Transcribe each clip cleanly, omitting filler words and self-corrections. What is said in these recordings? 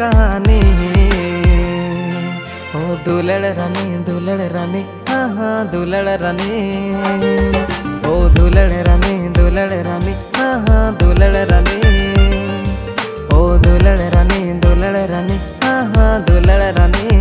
कहानी। ओ दुलड़ रानी हाँ हाँ दुलड़ रानी। ओ दुलड़ रानी हाँ हाँ दुलड़ रानी। ओ दुलड़ रानी हाँ हाँ दुलड़ रानी।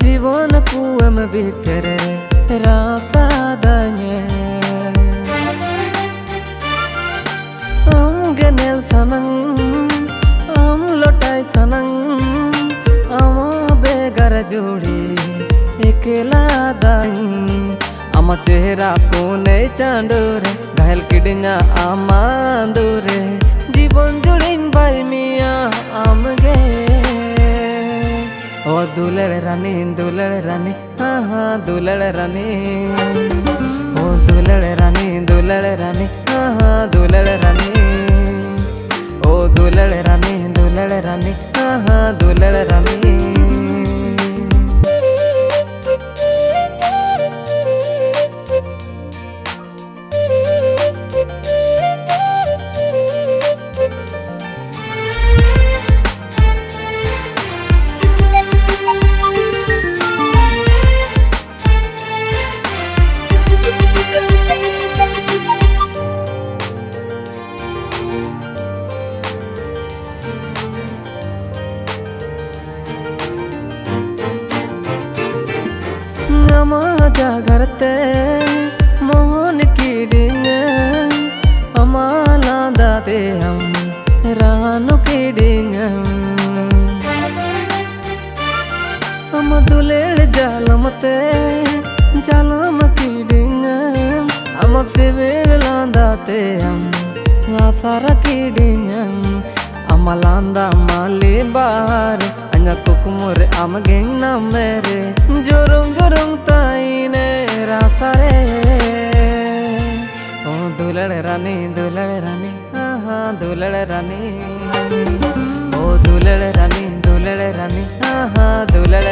जीवन कुएम भितरे रास्ता दाने गेनेल सनंग लोटाई सनंग बेगर जोड़ी एकला दाई आमा चेहरा पुने चांदोरे घायल किडिंगा आमा दूरे जीवन जुड़ीन बाई मिया आमगे। ओ दुलड़ रानी हाँ हाँ दुलड़ रानी। ओ दुलड़ रानी हाँ हाँ दुलड़ रानी। ओ दुलड़ रानी हाँ हाँ दुलड़ रानी। जागरते मोहन कीडिंग अमाला दाते हम रानु कीडिंग हम दुलेड़ जालमते जालम कीडिंग हम फिवेर लांदाते हम आसारा कीडिंग अमलांदा माली बार अन्या कुकुमुरे आम गेंग ना मेरे जोरुंग ताईने रासारे। ओ दुलड़ रानी हाँ हाँ दुलड़ रानी। ओ दुलड़ रानी हाँ हाँ दुलड़